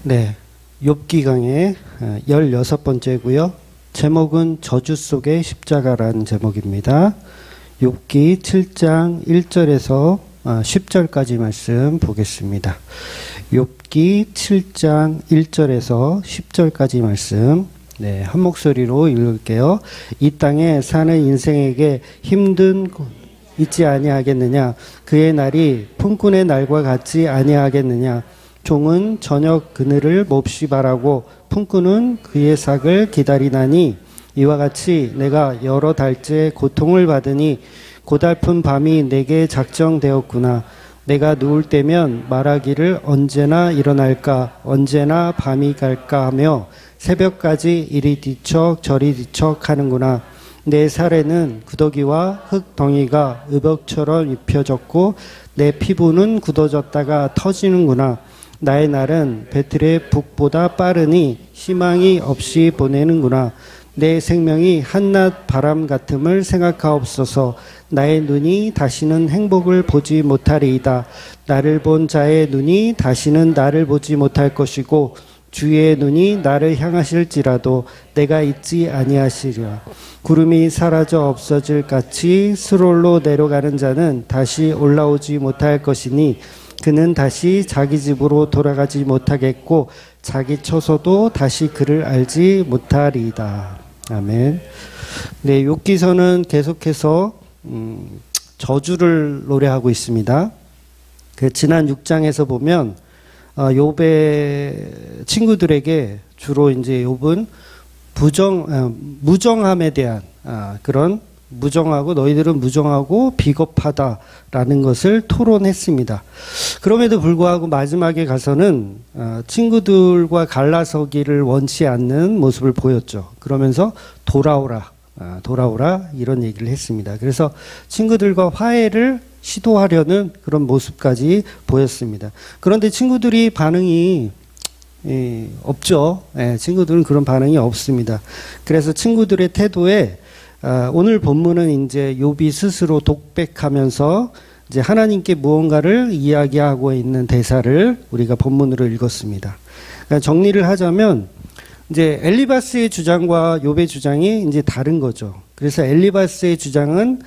네, 욥기 강의 16번째고요. 제목은 저주 속의 십자가라는 제목입니다. 욥기 7장 1절에서 10절까지 말씀 보겠습니다. 욥기 7장 1절에서 10절까지 말씀, 네, 한 목소리로 읽을게요. 이 땅에 사는 인생에게 힘든 있지 아니하겠느냐? 그의 날이 품꾼의 날과 같지 아니하겠느냐? 종은 저녁 그늘을 몹시 바라고 품꾼은 그의 삭을 기다리나니 이와 같이 내가 여러 달째 고통을 받으니 고달픈 밤이 내게 작정되었구나. 내가 누울 때면 말하기를 언제나 일어날까 언제나 밤이 갈까 하며 새벽까지 이리 뒤척 저리 뒤척 하는구나. 내 살에는 구더기와 흙덩이가 의복처럼 입혀졌고 내 피부는 굳어졌다가 터지는구나. 나의 날은 배틀의 북보다 빠르니 희망이 없이 보내는구나. 내 생명이 한낮 바람 같음을 생각하옵소서. 나의 눈이 다시는 행복을 보지 못하리이다. 나를 본 자의 눈이 다시는 나를 보지 못할 것이고 주의 눈이 나를 향하실지라도 내가 잊지 아니하시리라. 구름이 사라져 없어질 같이 수월로 내려가는 자는 다시 올라오지 못할 것이니 그는 다시 자기 집으로 돌아가지 못하겠고 자기 처소도 다시 그를 알지 못하리이다. 아멘. 네, 욥기서는 계속해서 저주를 노래하고 있습니다. 그 지난 6장에서 보면 욥의 친구들에게 주로 이제 욥은 무정함에 대한 그런 무정하고 너희들은 무정하고 비겁하다라는 것을 토론했습니다. 그럼에도 불구하고 마지막에 가서는 친구들과 갈라서기를 원치 않는 모습을 보였죠. 그러면서 돌아오라 이런 얘기를 했습니다. 그래서 친구들과 화해를 시도하려는 그런 모습까지 보였습니다. 그런데 친구들이 반응이 없죠. 친구들은 그런 반응이 없습니다. 그래서 친구들의 태도에 오늘 본문은 이제 욥이 스스로 독백하면서 이제 하나님께 무언가를 이야기하고 있는 대사를 우리가 본문으로 읽었습니다. 그러니까 정리를 하자면 이제 엘리바스의 주장과 욥의 주장이 이제 다른 거죠. 그래서 엘리바스의 주장은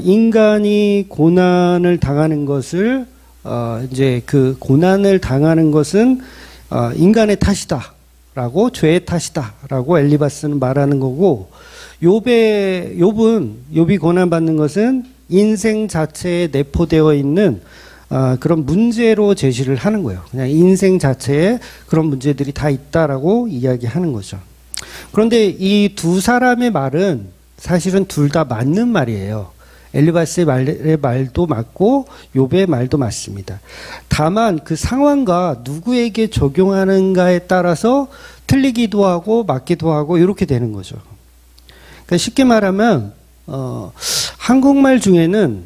인간이 고난을 당하는 것을 이제 그 고난을 당하는 것은 인간의 탓이다라고 죄의 탓이다라고 엘리바스는 말하는 거고 욥이 고난받는 것은 인생 자체에 내포되어 있는 그런 문제로 제시를 하는 거예요. 그냥 인생 자체에 그런 문제들이 다 있다라고 이야기하는 거죠. 그런데 이 두 사람의 말은 사실은 둘 다 맞는 말이에요. 엘리바스의 말도 맞고 욥의 말도 맞습니다. 다만 그 상황과 누구에게 적용하는가에 따라서 틀리기도 하고 맞기도 하고 이렇게 되는 거죠. 그러니까 쉽게 말하면 한국말 중에는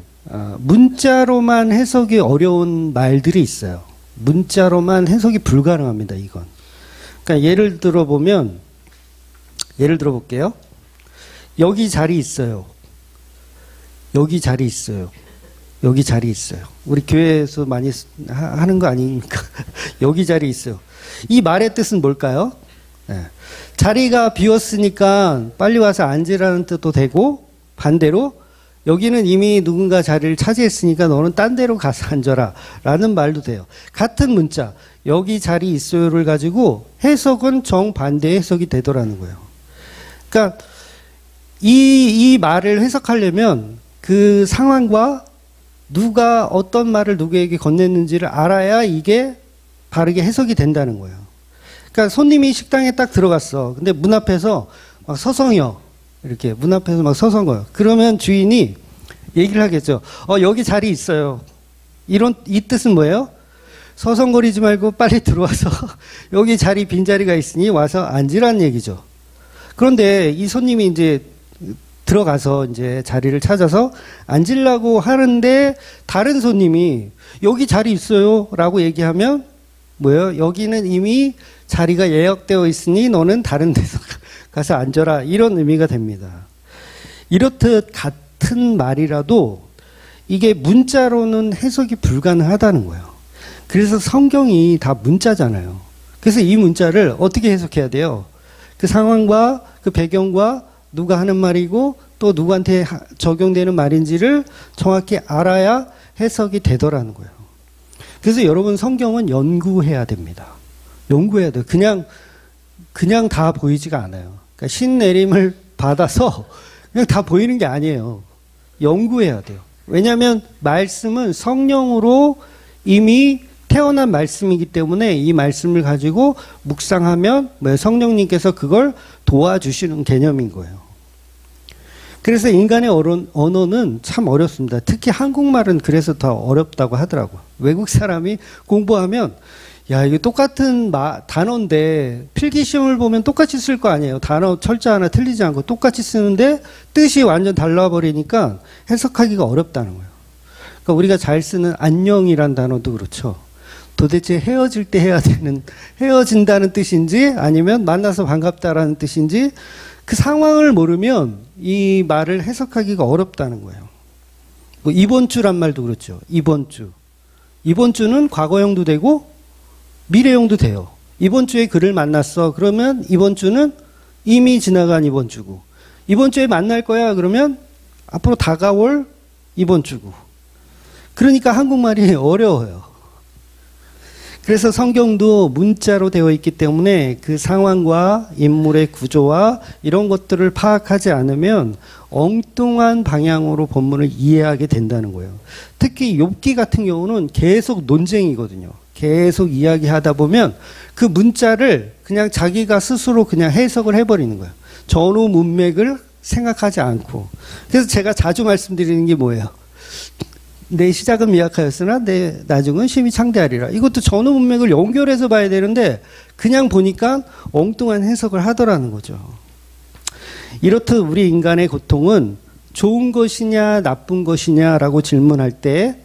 문자로만 해석이 어려운 말들이 있어요. 문자로만 해석이 불가능합니다. 이건. 그러니까 예를 들어볼게요. 여기 자리 있어요. 여기 자리 있어요. 여기 자리 있어요. 우리 교회에서 많이 하는 거 아닙니까? 여기 자리 있어요. 이 말의 뜻은 뭘까요? 네. 자리가 비었으니까 빨리 와서 앉으라는 뜻도 되고 반대로 여기는 이미 누군가 자리를 차지했으니까 너는 딴 데로 가서 앉아라 라는 말도 돼요. 같은 문자 여기 자리 있어요를 가지고 해석은 정반대의 해석이 되더라는 거예요. 그러니까 이 말을 해석하려면 그 상황과 누가 어떤 말을 누구에게 건넸는지를 알아야 이게 바르게 해석이 된다는 거예요. 그러니까 손님이 식당에 딱 들어갔어. 근데 문 앞에서 막 서성여. 이렇게 문 앞에서 막 서성거요. 그러면 주인이 얘기를 하겠죠. 여기 자리 있어요. 이 뜻은 뭐예요? 서성거리지 말고 빨리 들어와서 여기 자리 빈자리가 있으니 와서 앉으라는 얘기죠. 그런데 이 손님이 이제 들어가서 이제 자리를 찾아서 앉으려고 하는데 다른 손님이 여기 자리 있어요 라고 얘기하면 뭐예요? 여기는 이미 자리가 예약되어 있으니 너는 다른 데서 가서 앉아라 이런 의미가 됩니다. 이렇듯 같은 말이라도 이게 문자로는 해석이 불가능하다는 거예요. 그래서 성경이 다 문자잖아요. 그래서 이 문자를 어떻게 해석해야 돼요? 그 상황과 그 배경과 누가 하는 말이고 또 누구한테 적용되는 말인지를 정확히 알아야 해석이 되더라는 거예요. 그래서 여러분 성경은 연구해야 됩니다. 연구해야 돼요. 그냥 다 보이지가 않아요. 그러니까 신내림을 받아서 그냥 다 보이는 게 아니에요. 연구해야 돼요. 왜냐하면 말씀은 성령으로 이미 태어난 말씀이기 때문에 이 말씀을 가지고 묵상하면 성령님께서 그걸 도와주시는 개념인 거예요. 그래서 인간의 언어는 참 어렵습니다. 특히 한국말은 그래서 더 어렵다고 하더라고요. 외국 사람이 공부하면 야, 이게 똑같은 단어인데 필기시험을 보면 똑같이 쓸 거 아니에요. 단어 철자 하나 틀리지 않고 똑같이 쓰는데 뜻이 완전 달라버리니까 해석하기가 어렵다는 거예요. 그러니까 우리가 잘 쓰는 안녕이란 단어도 그렇죠. 도대체 헤어질 때 해야 되는, 헤어진다는 뜻인지 아니면 만나서 반갑다라는 뜻인지 그 상황을 모르면 이 말을 해석하기가 어렵다는 거예요. 뭐 이번 주란 말도 그렇죠. 이번 주. 이번 주는 과거형도 되고 미래형도 돼요. 이번 주에 그를 만났어. 그러면 이번 주는 이미 지나간 이번 주고, 이번 주에 만날 거야. 그러면 앞으로 다가올 이번 주고. 그러니까 한국말이 어려워요. 그래서 성경도 문자로 되어 있기 때문에 그 상황과 인물의 구조와 이런 것들을 파악하지 않으면 엉뚱한 방향으로 본문을 이해하게 된다는 거예요. 특히 욥기 같은 경우는 계속 논쟁이거든요. 계속 이야기하다 보면 그 문자를 그냥 자기가 스스로 그냥 해석을 해버리는 거예요. 전후 문맥을 생각하지 않고. 그래서 제가 자주 말씀드리는 게 뭐예요? 내 시작은 미약하였으나 내 나중은 심히 창대하리라. 이것도 전후 문맥을 연결해서 봐야 되는데 그냥 보니까 엉뚱한 해석을 하더라는 거죠. 이렇듯 우리 인간의 고통은 좋은 것이냐 나쁜 것이냐라고 질문할 때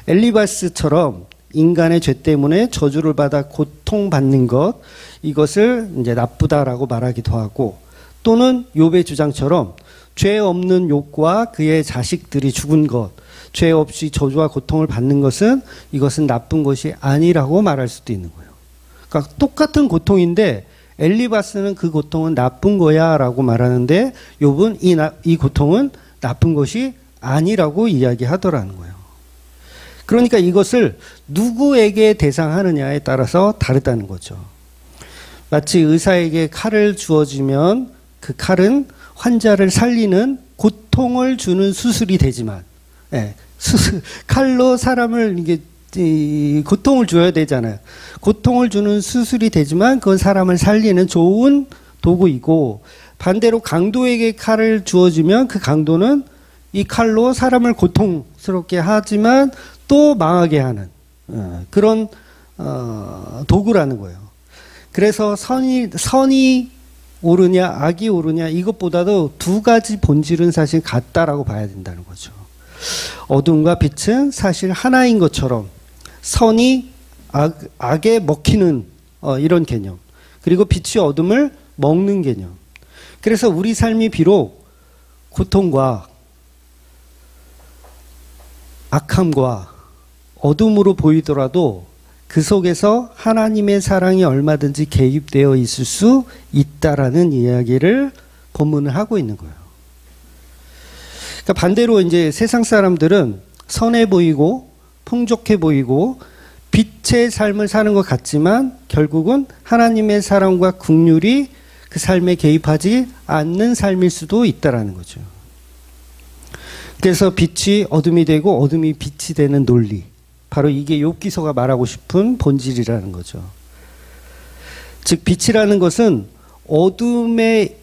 엘리바스처럼 인간의 죄 때문에 저주를 받아 고통받는 것, 이것을 이제 나쁘다라고 말하기도 하고, 또는 욥의 주장처럼 죄 없는 욥과 그의 자식들이 죽은 것, 죄 없이 저주와 고통을 받는 것은 이것은 나쁜 것이 아니라고 말할 수도 있는 거예요. 그러니까 똑같은 고통인데 엘리바스는 그 고통은 나쁜 거야 라고 말하는데 욥은 이 고통은 나쁜 것이 아니라고 이야기하더라는 거예요. 그러니까 이것을 누구에게 대상하느냐에 따라서 다르다는 거죠. 마치 의사에게 칼을 주어지면 그 칼은 환자를 살리는 고통을 주는 수술이 되지만, 칼로 사람을 이게 고통을 줘야 되잖아요. 고통을 주는 수술이 되지만 그건 사람을 살리는 좋은 도구이고, 반대로 강도에게 칼을 주어지면 그 강도는 이 칼로 사람을 고통스럽게 하지만 또 망하게 하는 그런 도구라는 거예요. 그래서 선이 옳으냐 악이 옳으냐 이것보다도 두 가지 본질은 사실 같다라고 봐야 된다는 거죠. 어둠과 빛은 사실 하나인 것처럼 선이 악에 먹히는 이런 개념, 그리고 빛이 어둠을 먹는 개념. 그래서 우리 삶이 비록 고통과 악함과 어둠으로 보이더라도 그 속에서 하나님의 사랑이 얼마든지 개입되어 있을 수 있다라는 이야기를 본문을 하고 있는 거예요. 그러니까 반대로 이제 세상 사람들은 선해 보이고 풍족해 보이고 빛의 삶을 사는 것 같지만 결국은 하나님의 사랑과 긍휼이 그 삶에 개입하지 않는 삶일 수도 있다라는 거죠. 그래서 빛이 어둠이 되고 어둠이 빛이 되는 논리, 바로 이게 욥기서가 말하고 싶은 본질이라는 거죠. 즉 빛이라는 것은 어둠에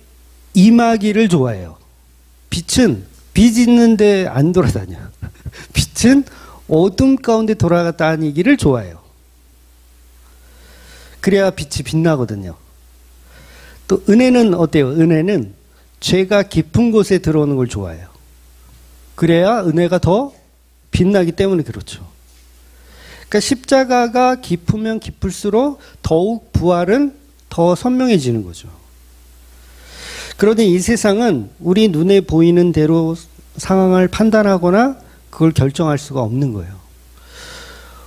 임하기를 좋아해요. 빛은 빛 있는데 안 돌아다녀. 빛은 어둠 가운데 돌아다니기를 좋아해요. 그래야 빛이 빛나거든요. 또 은혜는 어때요? 은혜는 죄가 깊은 곳에 들어오는 걸 좋아해요. 그래야 은혜가 더 빛나기 때문에 그렇죠. 그러니까 십자가가 깊으면 깊을수록 더욱 부활은 더 선명해지는 거죠. 그러니 이 세상은 우리 눈에 보이는 대로 상황을 판단하거나 그걸 결정할 수가 없는 거예요.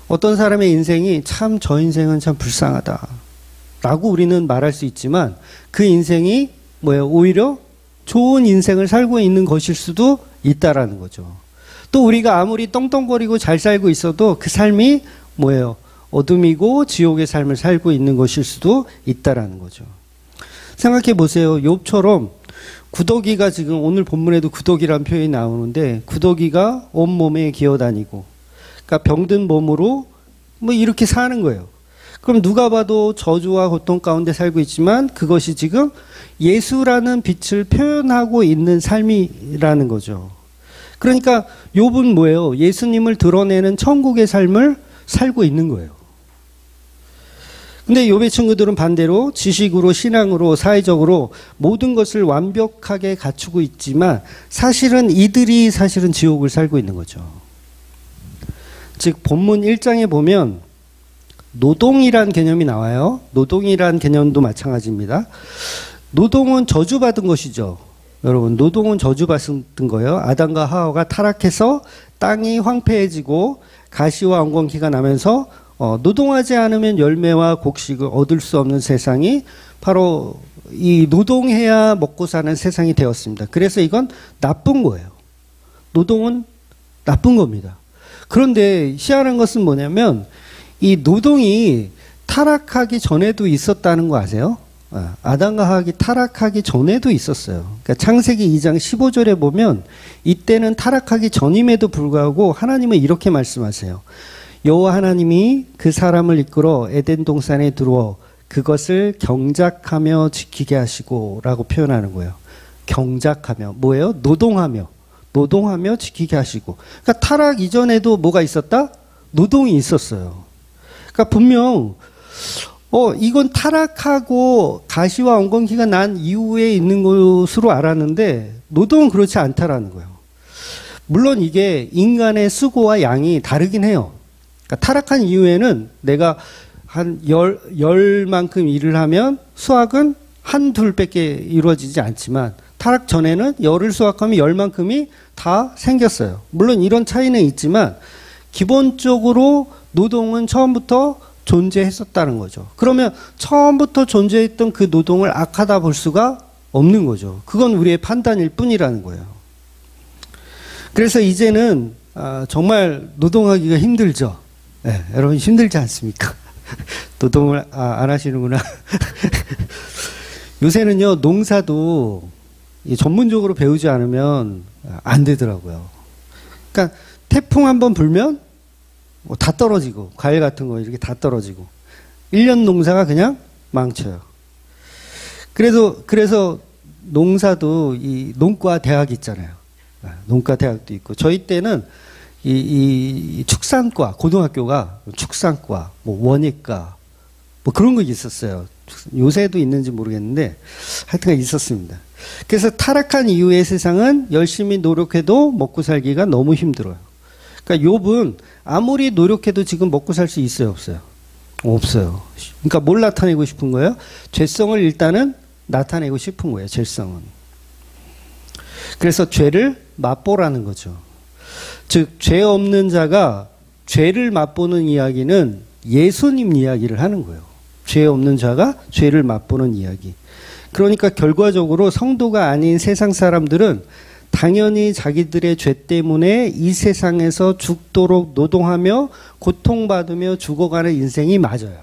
어떤 사람의 인생이 참 저 인생은 참 불쌍하다. 라고 우리는 말할 수 있지만 그 인생이 뭐예요? 오히려 좋은 인생을 살고 있는 것일 수도 있다라는 거죠. 또 우리가 아무리 떵떵거리고 잘 살고 있어도 그 삶이 뭐예요? 어둠이고 지옥의 삶을 살고 있는 것일 수도 있다라는 거죠. 생각해 보세요. 욥처럼 구더기가 지금 오늘 본문에도 구더기라는 표현이 나오는데 구더기가 온몸에 기어다니고 그러니까 병든 몸으로 뭐 이렇게 사는 거예요. 그럼 누가 봐도 저주와 고통 가운데 살고 있지만 그것이 지금 예수라는 빛을 표현하고 있는 삶이라는 거죠. 그러니까 욥은 뭐예요? 예수님을 드러내는 천국의 삶을 살고 있는 거예요. 근데 욥의 친구들은 반대로 지식으로 신앙으로 사회적으로 모든 것을 완벽하게 갖추고 있지만 사실은 이들이 사실은 지옥을 살고 있는 거죠. 즉 본문 1장에 보면 노동이란 개념이 나와요. 노동이란 개념도 마찬가지입니다. 노동은 저주받은 것이죠. 여러분 노동은 저주받은 거예요. 아담과 하와가 타락해서 땅이 황폐해지고 가시와 엉겅퀴가 나면서 노동하지 않으면 열매와 곡식을 얻을 수 없는 세상이 바로 이 노동해야 먹고 사는 세상이 되었습니다. 그래서 이건 나쁜 거예요. 노동은 나쁜 겁니다. 그런데 희한한 것은 뭐냐면 이 노동이 타락하기 전에도 있었다는 거 아세요? 아담과 하와가 타락하기 전에도 있었어요. 그러니까 창세기 2장 15절에 보면 이때는 타락하기 전임에도 불구하고 하나님은 이렇게 말씀하세요. 여호와 하나님이 그 사람을 이끌어 에덴 동산에 들어와 그것을 경작하며 지키게 하시고 라고 표현하는 거예요. 경작하며 뭐예요? 노동하며 지키게 하시고. 그러니까 타락 이전에도 뭐가 있었다? 노동이 있었어요. 그러니까 분명 이건 타락하고 가시와 엉겅퀴가 난 이후에 있는 것으로 알았는데 노동은 그렇지 않다라는 거예요. 물론 이게 인간의 수고와 양이 다르긴 해요. 그러니까 타락한 이후에는 내가 한 열만큼 일을 하면 수확은 한둘밖에 이루어지지 않지만 타락 전에는 열을 수확하면 열만큼이 다 생겼어요. 물론 이런 차이는 있지만 기본적으로 노동은 처음부터 존재했었다는 거죠. 그러면 처음부터 존재했던 그 노동을 악하다 볼 수가 없는 거죠. 그건 우리의 판단일 뿐이라는 거예요. 그래서 이제는 정말 노동하기가 힘들죠. 네, 여러분 힘들지 않습니까? 노동을 안 하시는구나. 요새는요 농사도 전문적으로 배우지 않으면 안 되더라고요. 그러니까 태풍 한번 불면 다 떨어지고 과일 같은 거 이렇게 다 떨어지고 1년 농사가 그냥 망쳐요. 그래서 농사도 이 농과 대학 있잖아요. 농과 대학도 있고 저희 때는 이 축산과 고등학교가 축산과 뭐 원예과 뭐 그런 거 있었어요. 요새도 있는지 모르겠는데 하여튼 있었습니다. 그래서 타락한 이후의 세상은 열심히 노력해도 먹고 살기가 너무 힘들어요. 그러니까 욥은 아무리 노력해도 지금 먹고 살 수 있어요, 없어요? 없어요. 그러니까 뭘 나타내고 싶은 거예요? 죄성을 일단은 나타내고 싶은 거예요, 죄성은. 그래서 죄를 맛보라는 거죠. 즉, 죄 없는 자가 죄를 맛보는 이야기는 예수님 이야기를 하는 거예요. 죄 없는 자가 죄를 맛보는 이야기. 그러니까 결과적으로 성도가 아닌 세상 사람들은 당연히 자기들의 죄 때문에 이 세상에서 죽도록 노동하며 고통받으며 죽어가는 인생이 맞아요.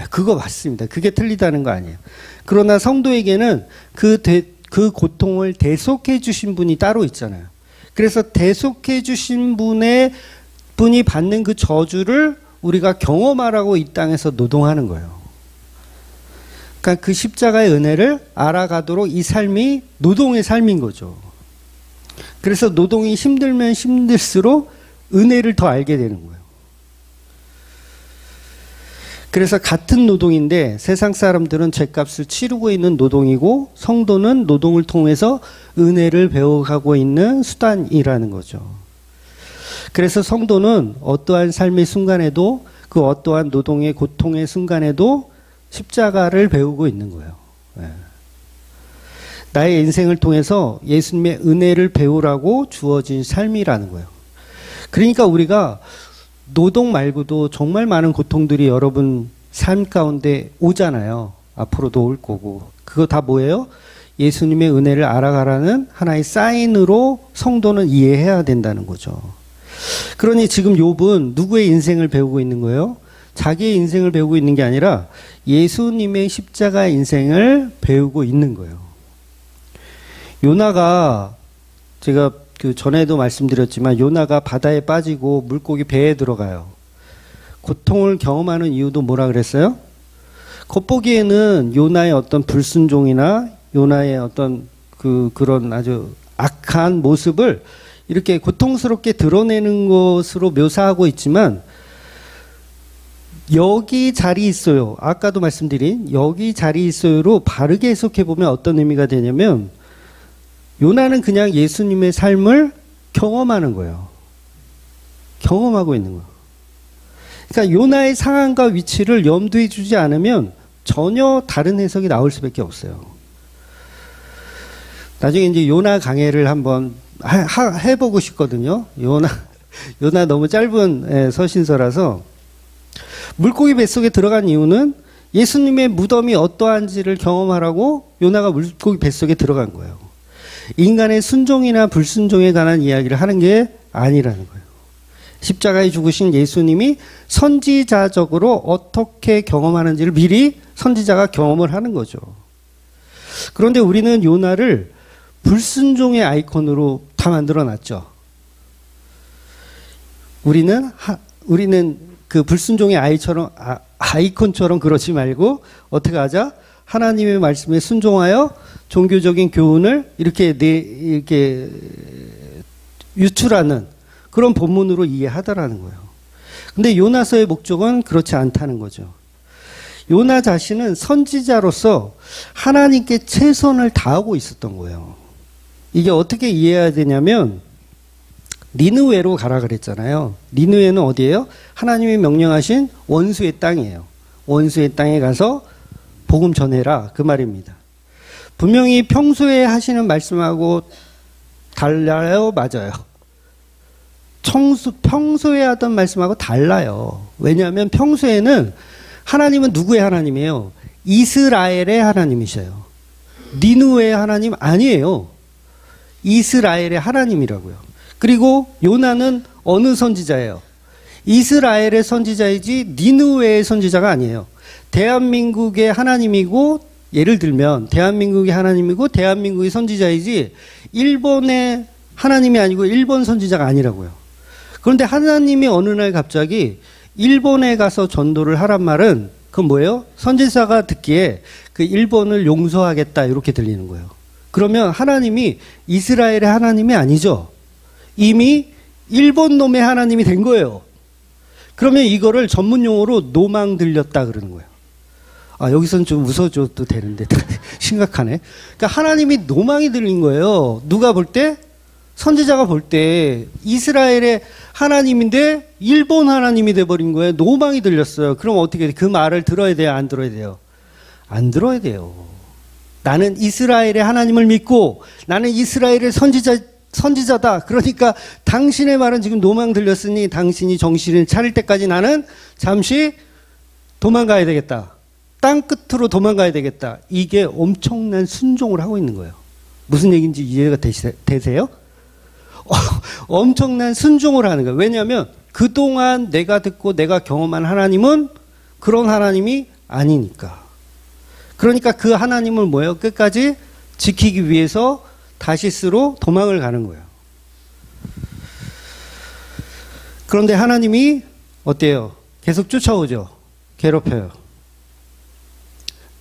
그거 맞습니다. 그게 틀리다는 거 아니에요. 그러나 성도에게는 그 고통을 대속해 주신 분이 따로 있잖아요. 그래서 대속해 주신 분이 받는 그 저주를 우리가 경험하라고 이 땅에서 노동하는 거예요. 그러니까 그 십자가의 은혜를 알아가도록 이 삶이 노동의 삶인 거죠. 그래서 노동이 힘들면 힘들수록 은혜를 더 알게 되는 거예요. 그래서 같은 노동인데 세상 사람들은 죗값을 치르고 있는 노동이고 성도는 노동을 통해서 은혜를 배워가고 있는 수단이라는 거죠. 그래서 성도는 어떠한 삶의 순간에도 그 어떠한 노동의 고통의 순간에도 십자가를 배우고 있는 거예요. 나의 인생을 통해서 예수님의 은혜를 배우라고 주어진 삶이라는 거예요. 그러니까 우리가 노동 말고도 정말 많은 고통들이 여러분 삶 가운데 오잖아요. 앞으로도 올 거고. 그거 다 뭐예요? 예수님의 은혜를 알아가라는 하나의 사인으로 성도는 이해해야 된다는 거죠. 그러니 지금 욥은 누구의 인생을 배우고 있는 거예요? 자기의 인생을 배우고 있는 게 아니라 예수님의 십자가 인생을 배우고 있는 거예요. 요나가 제가 그 전에도 말씀드렸지만 요나가 바다에 빠지고 물고기 배에 들어가요. 고통을 경험하는 이유도 뭐라 그랬어요? 겉보기에는 요나의 어떤 불순종이나 요나의 어떤 그런 아주 악한 모습을 이렇게 고통스럽게 드러내는 것으로 묘사하고 있지만 여기 자리 있어요. 아까도 말씀드린 여기 자리 있어요로 바르게 해석해 보면 어떤 의미가 되냐면 요나는 그냥 예수님의 삶을 경험하는 거예요. 경험하고 있는 거예요. 그러니까 요나의 상황과 위치를 염두에 두지 않으면 전혀 다른 해석이 나올 수밖에 없어요. 나중에 이제 요나 강해를 한번 해보고 싶거든요. 요나 너무 짧은 서신서라서 물고기 뱃속에 들어간 이유는 예수님의 무덤이 어떠한지를 경험하라고 요나가 물고기 뱃속에 들어간 거예요. 인간의 순종이나 불순종에 관한 이야기를 하는 게 아니라는 거예요. 십자가에 죽으신 예수님이 선지자적으로 어떻게 경험하는지를 미리 선지자가 경험을 하는 거죠. 그런데 우리는 요나를 불순종의 아이콘으로 다 만들어 놨죠. 우리는 그 불순종의 아이콘처럼 그러지 말고 어떻게 하자? 하나님의 말씀에 순종하여 종교적인 교훈을 이렇게 유출하는 그런 본문으로 이해하더라는 거예요. 근데 요나서의 목적은 그렇지 않다는 거죠. 요나 자신은 선지자로서 하나님께 최선을 다하고 있었던 거예요. 이게 어떻게 이해해야 되냐면 니느웨로 가라 그랬잖아요. 니느웨는 어디예요? 하나님이 명령하신 원수의 땅이에요. 원수의 땅에 가서 복음 전해라 그 말입니다. 분명히 평소에 하시는 말씀하고 달라요? 맞아요. 평소에 하던 말씀하고 달라요. 왜냐하면 평소에는 하나님은 누구의 하나님이에요? 이스라엘의 하나님이셔요. 니느웨의 하나님 아니에요. 이스라엘의 하나님이라고요. 그리고 요나는 어느 선지자예요? 이스라엘의 선지자이지 니느웨의 선지자가 아니에요. 대한민국의 하나님이고 예를 들면 대한민국의 하나님이고 대한민국의 선지자이지 일본의 하나님이 아니고 일본 선지자가 아니라고요. 그런데 하나님이 어느 날 갑자기 일본에 가서 전도를 하란 말은 그건 뭐예요? 선지자가 듣기에 그 일본을 용서하겠다 이렇게 들리는 거예요. 그러면 하나님이 이스라엘의 하나님이 아니죠. 이미 일본 놈의 하나님이 된 거예요. 그러면 이거를 전문 용어로 노망 들렸다 그러는 거예요. 아, 여기서는 좀 웃어줘도 되는데 심각하네. 그러니까 하나님이 노망이 들린 거예요. 누가 볼 때? 선지자가 볼 때 이스라엘의 하나님인데 일본 하나님이 돼버린 거예요. 노망이 들렸어요. 그럼 어떻게 돼? 그 말을 들어야 돼요? 안 들어야 돼요? 안 들어야 돼요. 나는 이스라엘의 하나님을 믿고 나는 이스라엘의 선지자다. 그러니까 당신의 말은 지금 노망 들렸으니 당신이 정신을 차릴 때까지 나는 잠시 도망가야 되겠다. 땅 끝으로 도망가야 되겠다. 이게 엄청난 순종을 하고 있는 거예요. 무슨 얘기인지 이해가 되세요? 엄청난 순종을 하는 거예요. 왜냐하면 그동안 내가 듣고 내가 경험한 하나님은 그런 하나님이 아니니까. 그러니까 그 하나님을 뭐예요? 끝까지 지키기 위해서 다시스로 도망을 가는 거예요. 그런데 하나님이 어때요? 계속 쫓아오죠. 괴롭혀요.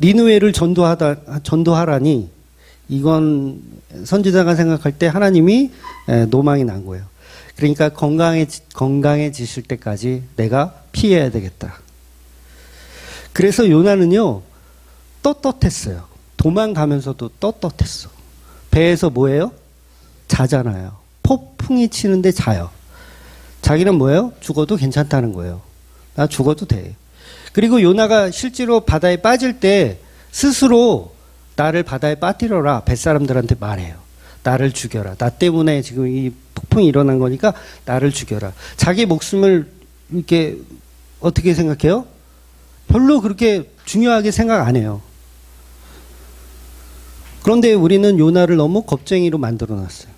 니느웨를 전도하라니 이건 선지자가 생각할 때 하나님이 노망이 난 거예요. 그러니까 건강해지실 때까지 내가 피해야 되겠다. 그래서 요나는요 떳떳했어요. 도망가면서도 떳떳했어. 배에서 뭐예요? 자잖아요. 폭풍이 치는데 자요. 자기는 뭐예요? 죽어도 괜찮다는 거예요. 나 죽어도 돼. 그리고 요나가 실제로 바다에 빠질 때 스스로 나를 바다에 빠뜨려라 뱃사람들한테 말해요. 나를 죽여라. 나 때문에 지금 이 폭풍이 일어난 거니까 나를 죽여라. 자기 목숨을 이렇게 어떻게 생각해요? 별로 그렇게 중요하게 생각 안 해요. 그런데 우리는 요나를 너무 겁쟁이로 만들어 놨어요.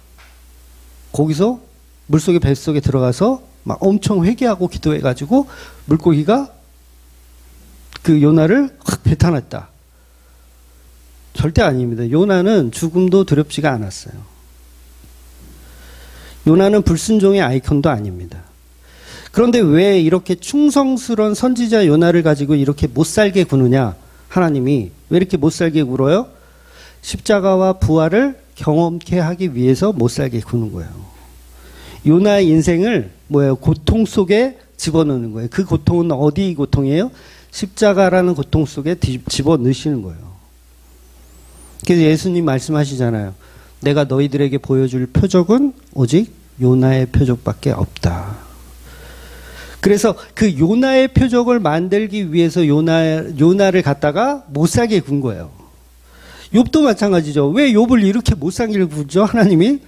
거기서 물속에 뱃속에 들어가서 막 엄청 회개하고 기도해가지고 물고기가 그 요나를 확 뱉어냈다. 절대 아닙니다. 요나는 죽음도 두렵지가 않았어요. 요나는 불순종의 아이콘도 아닙니다. 그런데 왜 이렇게 충성스러운 선지자 요나를 가지고 이렇게 못살게 구느냐? 하나님이 왜 이렇게 못살게 굴어요? 십자가와 부활을 경험케 하기 위해서 못살게 구는 거예요. 요나의 인생을 뭐예요? 고통 속에 집어넣는 거예요. 그 고통은 어디 고통이에요? 십자가라는 고통 속에 집어넣으시는 거예요. 그래서 예수님 말씀하시잖아요. 내가 너희들에게 보여줄 표적은 오직 요나의 표적밖에 없다. 그래서 그 요나의 표적을 만들기 위해서 요나를 갖다가 못살게 군 거예요. 욥도 마찬가지죠. 왜 욥을 이렇게 못살게 굴죠? 하나님이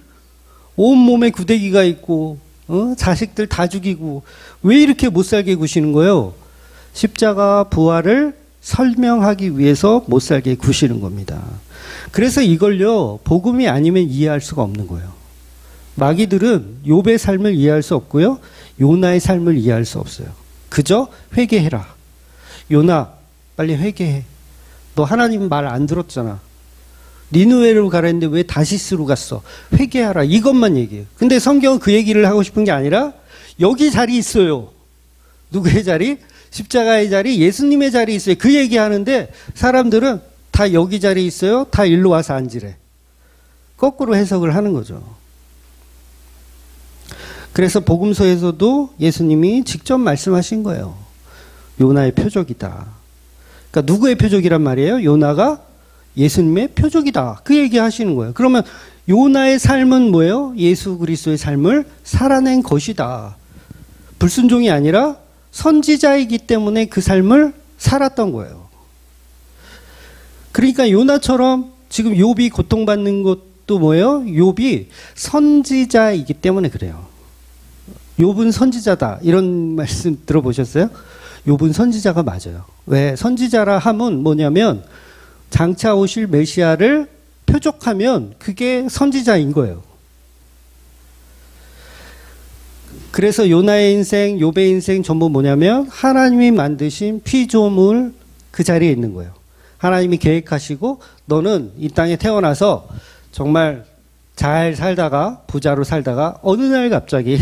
온몸에 구데기가 있고 자식들 다 죽이고 왜 이렇게 못살게 구시는 거예요? 십자가 부활을 설명하기 위해서 못살게 구시는 겁니다. 그래서 이걸요 복음이 아니면 이해할 수가 없는 거예요. 마귀들은 욥의 삶을 이해할 수 없고요, 요나의 삶을 이해할 수 없어요. 그저 회개해라. 요나 빨리 회개해. 너 하나님 말 안 들었잖아. 니느웨로 가라는데 왜 다시스로 갔어? 회개하라. 이것만 얘기해요. 근데 성경은 그 얘기를 하고 싶은 게 아니라 여기 자리 있어요. 누구의 자리? 십자가의 자리, 예수님의 자리 있어요. 그 얘기하는데 사람들은 다 여기 자리 있어요. 다 일로 와서 앉으래. 거꾸로 해석을 하는 거죠. 그래서 복음서에서도 예수님이 직접 말씀하신 거예요. 요나의 표적이다. 그러니까 누구의 표적이란 말이에요? 요나가 예수님의 표적이다. 그 얘기 하시는 거예요. 그러면 요나의 삶은 뭐예요? 예수 그리스도의 삶을 살아낸 것이다. 불순종이 아니라 선지자이기 때문에 그 삶을 살았던 거예요. 그러니까 요나처럼 지금 욥이 고통받는 것도 뭐예요? 욥이 선지자이기 때문에 그래요. 욥은 선지자다. 이런 말씀 들어보셨어요? 욥은 선지자가 맞아요. 왜? 선지자라 함은 뭐냐면 장차 오실 메시아를 표적하면 그게 선지자인 거예요. 그래서 요나의 인생, 욥의 인생 전부 뭐냐면 하나님이 만드신 피조물 그 자리에 있는 거예요. 하나님이 계획하시고 너는 이 땅에 태어나서 정말 잘 살다가 부자로 살다가 어느 날 갑자기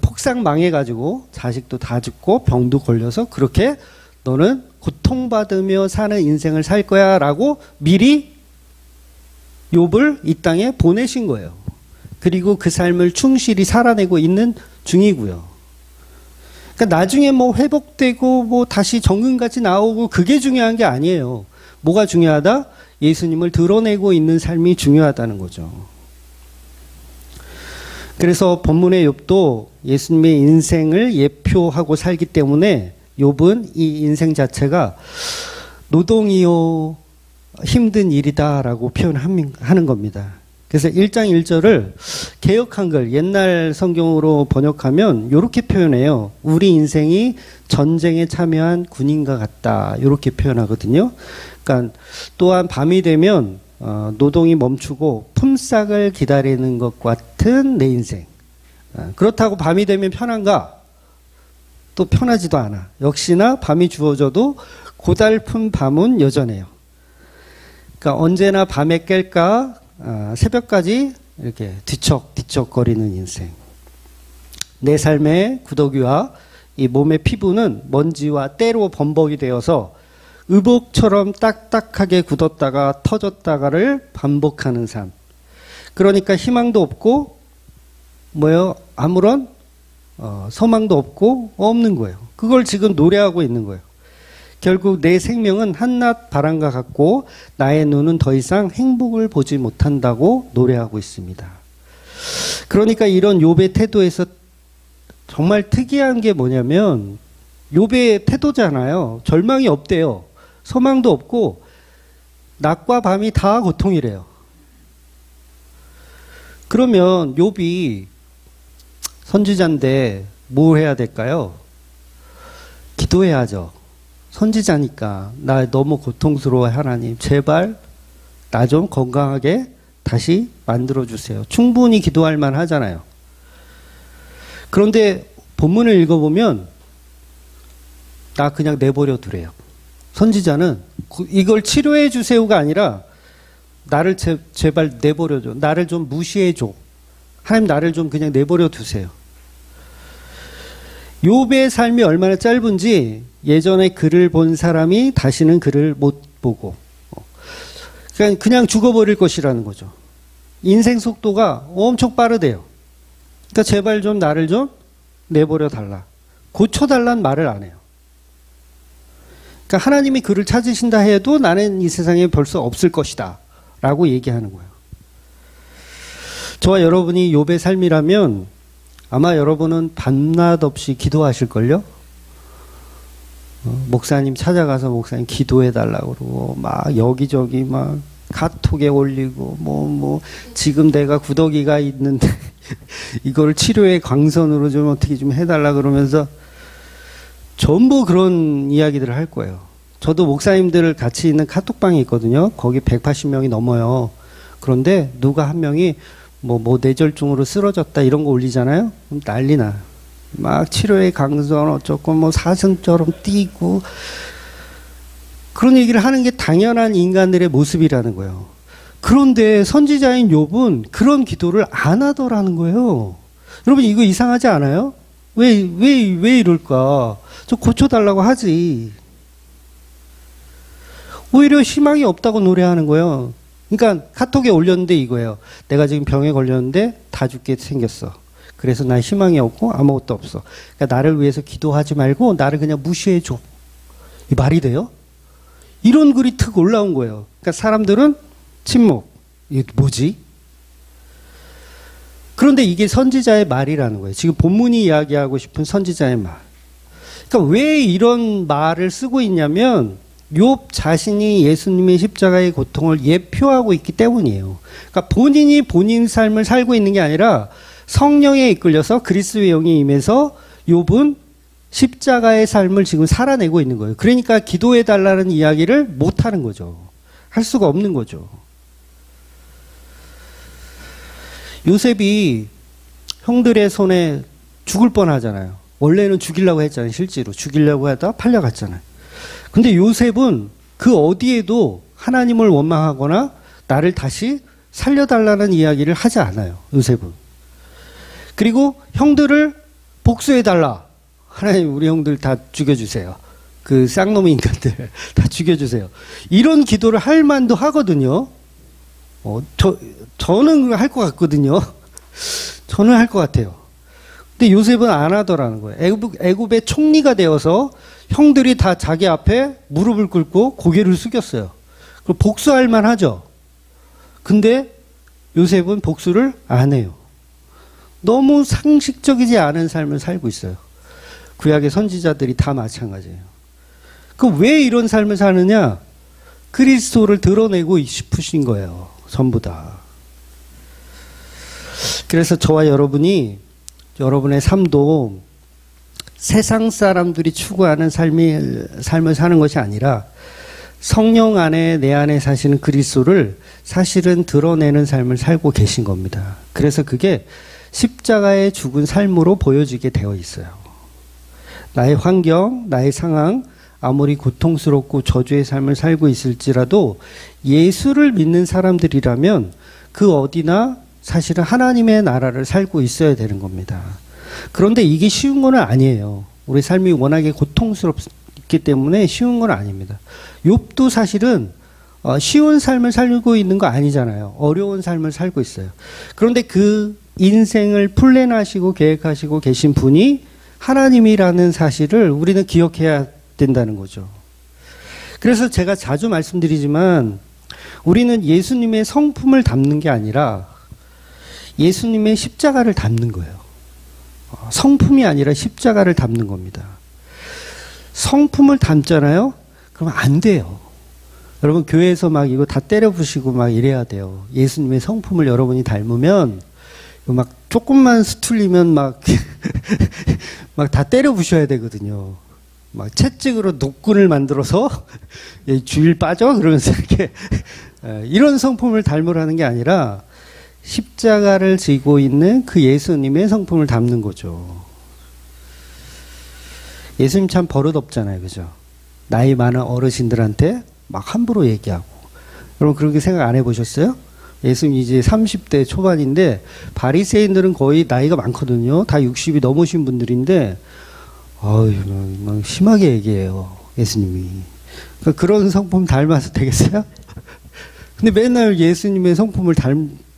폭삭 망해가지고 자식도 다 죽고 병도 걸려서 그렇게 너는 고통받으며 사는 인생을 살 거야 라고 미리 욥을 이 땅에 보내신 거예요. 그리고 그 삶을 충실히 살아내고 있는 중이고요. 그러니까 나중에 뭐 회복되고 뭐 다시 정금같이 나오고 그게 중요한 게 아니에요. 뭐가 중요하다? 예수님을 드러내고 있는 삶이 중요하다는 거죠. 그래서 본문의 욥도 예수님의 인생을 예표하고 살기 때문에 욥은 이 인생 자체가 노동이요 힘든 일이다라고 표현하는 겁니다. 그래서 1장 1절을 개역 한글 옛날 성경으로 번역하면 이렇게 표현해요. 우리 인생이 전쟁에 참여한 군인과 같다. 이렇게 표현하거든요. 그러니까 또한 밤이 되면 노동이 멈추고 품삯을 기다리는 것 같은 내 인생. 그렇다고 밤이 되면 편한가? 또 편하지도 않아. 역시나 밤이 주어져도 고달픈 밤은 여전해요. 그러니까 언제나 밤에 깰까 새벽까지 이렇게 뒤척뒤척거리는 인생. 내 삶의 구더기와 이 몸의 피부는 먼지와 때로 범벅이 되어서 의복처럼 딱딱하게 굳었다가 터졌다가를 반복하는 삶. 그러니까 희망도 없고 뭐요? 아무런 소망도 없고 없는 거예요. 그걸 지금 노래하고 있는 거예요. 결국 내 생명은 한낮 바람과 같고 나의 눈은 더 이상 행복을 보지 못한다고 노래하고 있습니다. 그러니까 이런 욥의 태도에서 정말 특이한 게 뭐냐면 욥의 태도잖아요. 절망이 없대요. 소망도 없고 낮과 밤이 다 고통이래요. 그러면 욥이 선지자인데 뭘 해야 될까요? 기도해야죠. 선지자니까 나 너무 고통스러워 하나님 제발 나 좀 건강하게 다시 만들어주세요. 충분히 기도할 만 하잖아요. 그런데 본문을 읽어보면 나 그냥 내버려 두래요. 선지자는 이걸 치료해 주세요가 아니라 나를 제발 내버려줘. 나를 좀 무시해줘. 하나님 나를 좀 그냥 내버려 두세요. 욥의 삶이 얼마나 짧은지 예전에 글을 본 사람이 다시는 글을 못 보고 그냥 죽어버릴 것이라는 거죠. 인생 속도가 엄청 빠르대요. 그러니까 제발 좀 나를 좀 내버려 달라. 고쳐달라는 말을 안 해요. 그러니까 하나님이 그를 찾으신다 해도 나는 이 세상에 벌써 없을 것이다 라고 얘기하는 거예요. 저와 여러분이 욥의 삶이라면 아마 여러분은 밤낮 없이 기도하실걸요? 목사님 찾아가서 목사님 기도해달라고 그러고 막 여기저기 막 카톡에 올리고 지금 내가 구더기가 있는데 이걸 치료의 광선으로 좀 어떻게 좀 해달라 그러면서 전부 그런 이야기들을 할 거예요. 저도 목사님들 같이 있는 카톡방이 있거든요. 거기 180명이 넘어요. 그런데 누가 한 명이 뇌졸중으로 쓰러졌다 이런 거 올리잖아요. 그럼 난리 나요. 막 치료의 강선 어쩌고 사슴처럼 뛰고 그런 얘기를 하는 게 당연한 인간들의 모습이라는 거예요. 그런데 선지자인 욥은 그런 기도를 안 하더라는 거예요. 여러분 이거 이상하지 않아요? 왜 이럴까? 좀 고쳐달라고 하지. 오히려 희망이 없다고 노래하는 거예요. 그러니까 카톡에 올렸는데 이거예요. 내가 지금 병에 걸렸는데 다 죽게 생겼어. 그래서 난 희망이 없고 아무것도 없어. 그러니까 나를 위해서 기도하지 말고 나를 그냥 무시해줘. 이 말이 돼요? 이런 글이 툭 올라온 거예요. 그러니까 사람들은 침묵. 이게 뭐지? 그런데 이게 선지자의 말이라는 거예요. 지금 본문이 이야기하고 싶은 선지자의 말. 그러니까 왜 이런 말을 쓰고 있냐면 욥 자신이 예수님의 십자가의 고통을 예표하고 있기 때문이에요. 그러니까 본인이 본인 삶을 살고 있는 게 아니라 성령에 이끌려서 그리스도의 영이 임해서 욥은 십자가의 삶을 지금 살아내고 있는 거예요. 그러니까 기도해달라는 이야기를 못하는 거죠. 할 수가 없는 거죠. 요셉이 형들의 손에 죽을 뻔하잖아요. 원래는 죽이려고 했잖아요. 실제로 죽이려고 하다 팔려갔잖아요. 근데 요셉은 그 어디에도 하나님을 원망하거나 나를 다시 살려달라는 이야기를 하지 않아요. 요셉은. 그리고 형들을 복수해달라. 하나님 우리 형들 다 죽여주세요. 그 쌍놈의 인간들 다 죽여주세요. 이런 기도를 할 만도 하거든요. 저는 할 것 같거든요. 저는 할 것 같아요. 근데 요셉은 안 하더라는 거예요. 애굽의 총리가 되어서 형들이 다 자기 앞에 무릎을 꿇고 고개를 숙였어요. 그럼 복수할 만하죠. 근데 요셉은 복수를 안 해요. 너무 상식적이지 않은 삶을 살고 있어요. 구약의 선지자들이 다 마찬가지예요. 그럼 왜 이런 삶을 사느냐? 그리스도를 드러내고 싶으신 거예요. 전부 다. 그래서 저와 여러분이 여러분의 삶도 세상 사람들이 추구하는 삶을 사는 것이 아니라 성령 안에 내 안에 사시는 그리스도를 사실은 드러내는 삶을 살고 계신 겁니다. 그래서 그게 십자가에 죽은 삶으로 보여지게 되어 있어요. 나의 환경, 나의 상황, 아무리 고통스럽고 저주의 삶을 살고 있을지라도 예수를 믿는 사람들이라면 그 어디나 사실은 하나님의 나라를 살고 있어야 되는 겁니다. 그런데 이게 쉬운 건 아니에요. 우리 삶이 워낙에 고통스럽기 때문에 쉬운 건 아닙니다. 욥도 사실은 쉬운 삶을 살고 있는 거 아니잖아요. 어려운 삶을 살고 있어요. 그런데 그 인생을 플랜하시고 계획하시고 계신 분이 하나님이라는 사실을 우리는 기억해야 된다는 거죠. 그래서 제가 자주 말씀드리지만 우리는 예수님의 성품을 담는 게 아니라 예수님의 십자가를 담는 거예요. 성품이 아니라 십자가를 담는 겁니다. 성품을 담잖아요? 그럼 안 돼요. 여러분 교회에서 막 이거 다 때려 부시고 막 이래야 돼요. 예수님의 성품을 여러분이 닮으면 막 조금만 수틀리면 막 막 다 때려 부셔야 되거든요. 막 채찍으로 노끈을 만들어서 주일 빠져 그러면서 이렇게 이런 성품을 닮으라는 게 아니라 십자가를 지고 있는 그 예수님의 성품을 담는 거죠. 예수님 참 버릇없잖아요, 그죠? 나이 많은 어르신들한테 막 함부로 얘기하고. 여러분 그렇게 생각 안 해보셨어요? 예수님 이제 30대 초반인데 바리새인들은 거의 나이가 많거든요. 다 60이 넘으신 분들인데 막 심하게 얘기해요, 예수님이. 그러니까 그런 성품 닮아서 되겠어요? 근데 맨날 예수님의 성품을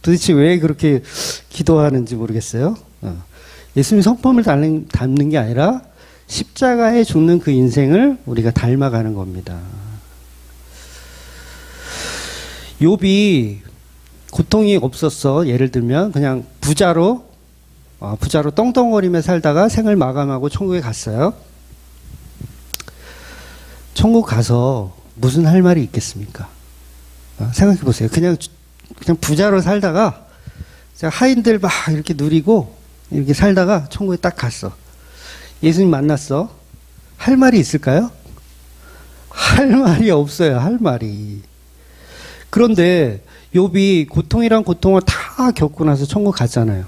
도대체 왜 그렇게 기도하는지 모르겠어요. 예수님 성품을 닮는 게 아니라 십자가에 죽는 그 인생을 우리가 닮아가는 겁니다. 욥이 고통이 없었어. 예를 들면 그냥 부자로 떵떵거리며 살다가 생을 마감하고 천국에 갔어요. 천국 가서 무슨 할 말이 있겠습니까? 생각해 보세요. 그냥 부자로 살다가 하인들 막 이렇게 누리고 이렇게 살다가 천국에 딱 갔어. 예수님 만났어. 할 말이 있을까요? 할 말이 없어요. 할 말이. 그런데 욥이 고통이란 고통을 다 겪고 나서 천국 갔잖아요.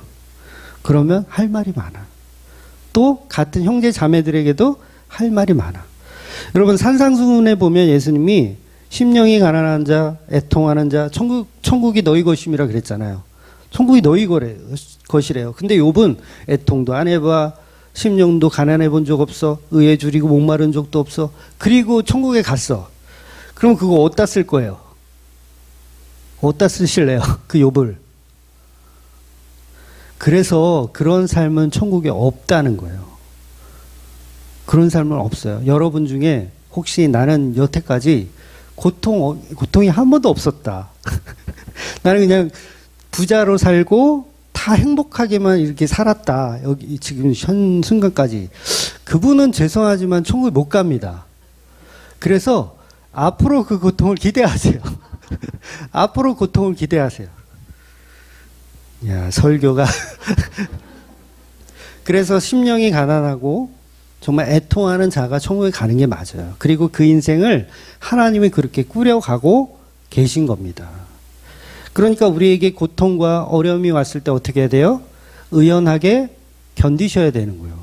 그러면 할 말이 많아. 또 같은 형제 자매들에게도 할 말이 많아. 여러분 산상수훈에 보면 예수님이 심령이 가난한 자, 애통하는 자, 천국이 너희 것임이라 그랬잖아요. 천국이 너희 것이래요. 근데 욥은 애통도 안 해봐, 심령도 가난해 본 적 없어, 의에 줄이고 목마른 적도 없어. 그리고 천국에 갔어. 그럼 그거 어디다 쓸 거예요? 어디다 쓰실래요? 그 욥을. 그래서 그런 삶은 천국에 없다는 거예요. 그런 삶은 없어요. 여러분 중에 혹시 나는 여태까지 고통이 한 번도 없었다. 나는 그냥 부자로 살고 다 행복하게만 이렇게 살았다. 여기 지금 현 순간까지. 그분은 죄송하지만 천국에 못 갑니다. 그래서 앞으로 그 고통을 기대하세요. 앞으로 고통을 기대하세요. 야, 설교가. 그래서 심령이 가난하고 정말 애통하는 자가 천국에 가는 게 맞아요. 그리고 그 인생을 하나님이 그렇게 꾸려가고 계신 겁니다. 그러니까 우리에게 고통과 어려움이 왔을 때 어떻게 해야 돼요? 의연하게 견디셔야 되는 거예요.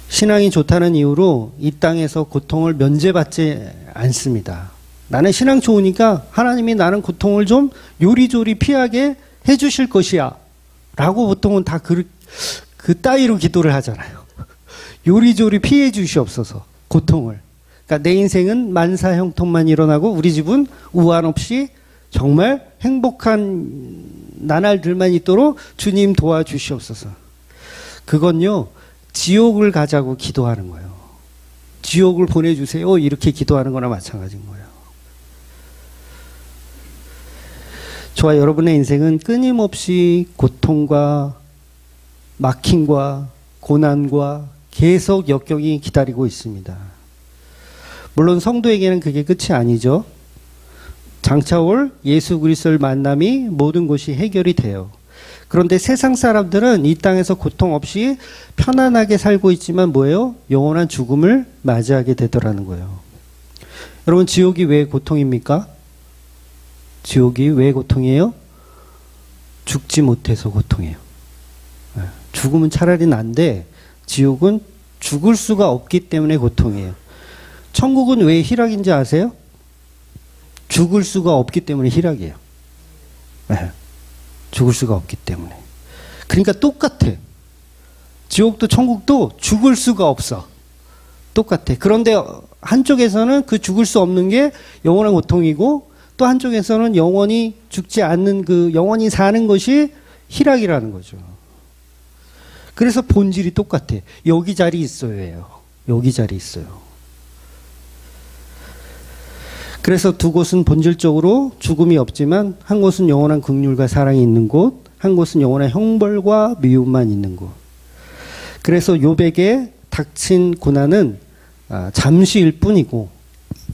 신앙이 좋다는 이유로 이 땅에서 고통을 면제받지 않습니다. 나는 신앙 좋으니까 하나님이 나는 고통을 좀 요리조리 피하게 해주실 것이야 라고 보통은 다 그 따위로 기도를 하잖아요. 요리조리 피해 주시옵소서, 고통을. 그러니까 내 인생은 만사 형통만 일어나고 우리 집은 우환 없이 정말 행복한 나날들만 있도록 주님 도와주시옵소서. 그건요, 지옥을 가자고 기도하는 거예요. 지옥을 보내주세요 이렇게 기도하는 거나 마찬가지인 거예요. 저와 여러분의 인생은 끊임없이 고통과 막힘과 고난과 계속 역경이 기다리고 있습니다. 물론 성도에게는 그게 끝이 아니죠. 장차 올 예수 그리스도를 만남이 모든 것이 해결이 돼요. 그런데 세상 사람들은 이 땅에서 고통 없이 편안하게 살고 있지만 뭐예요? 영원한 죽음을 맞이하게 되더라는 거예요. 여러분, 지옥이 왜 고통입니까? 지옥이 왜 고통이에요? 죽지 못해서 고통이에요. 죽음은 차라리 난데 지옥은 죽을 수가 없기 때문에 고통이에요. 천국은 왜 희락인지 아세요? 죽을 수가 없기 때문에 희락이에요. 죽을 수가 없기 때문에. 그러니까 똑같아. 지옥도 천국도 죽을 수가 없어. 똑같아. 그런데 한쪽에서는 그 죽을 수 없는 게 영원한 고통이고 또 한쪽에서는 영원히 죽지 않는 그 영원히 사는 것이 희락이라는 거죠. 그래서 본질이 똑같아. 여기 자리 있어요예요. 여기 자리 있어요. 그래서 두 곳은 본질적으로 죽음이 없지만 한 곳은 영원한 긍휼과 사랑이 있는 곳, 한 곳은 영원한 형벌과 미움만 있는 곳. 그래서 욥에게 닥친 고난은 잠시일 뿐이고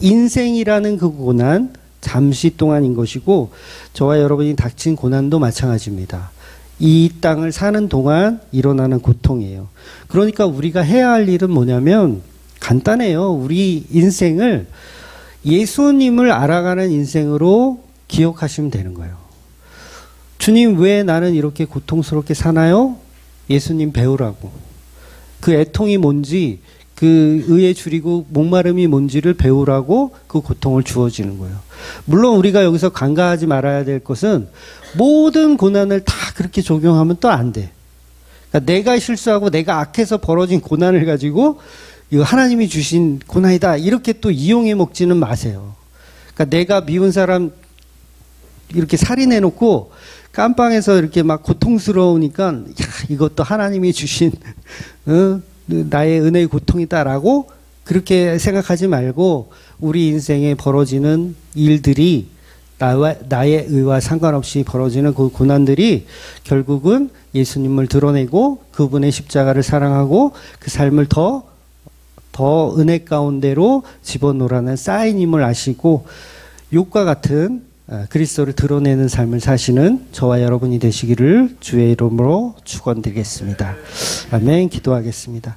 인생이라는 그 고난 잠시 동안인 것이고 저와 여러분이 닥친 고난도 마찬가지입니다. 이 땅을 사는 동안 일어나는 고통이에요. 그러니까 우리가 해야 할 일은 뭐냐면 간단해요. 우리 인생을 예수님을 알아가는 인생으로 기억하시면 되는 거예요. 주님, 왜 나는 이렇게 고통스럽게 사나요? 예수님 배우라고. 그 애통이 뭔지, 그 의에 줄이고 목마름이 뭔지를 배우라고 그 고통을 주어지는 거예요. 물론 우리가 여기서 간과하지 말아야 될 것은 모든 고난을 다 그렇게 적용하면 또 안 돼. 그러니까 내가 실수하고 내가 악해서 벌어진 고난을 가지고 이거 하나님이 주신 고난이다 이렇게 또 이용해 먹지는 마세요. 그러니까 내가 미운 사람 이렇게 살인해놓고 깜빵에서 이렇게 막 고통스러우니까 야, 이것도 하나님이 주신 나의 은혜의 고통이다라고 그렇게 생각하지 말고 우리 인생에 벌어지는 일들이 나의 의와 상관없이 벌어지는 그 고난들이 결국은 예수님을 드러내고 그분의 십자가를 사랑하고 그 삶을 더 은혜 가운데로 집어넣으라는 사인임을 아시고 욕과 같은 그리스도를 드러내는 삶을 사시는 저와 여러분이 되시기를 주의 이름으로 축원드리겠습니다. 아멘. 기도하겠습니다.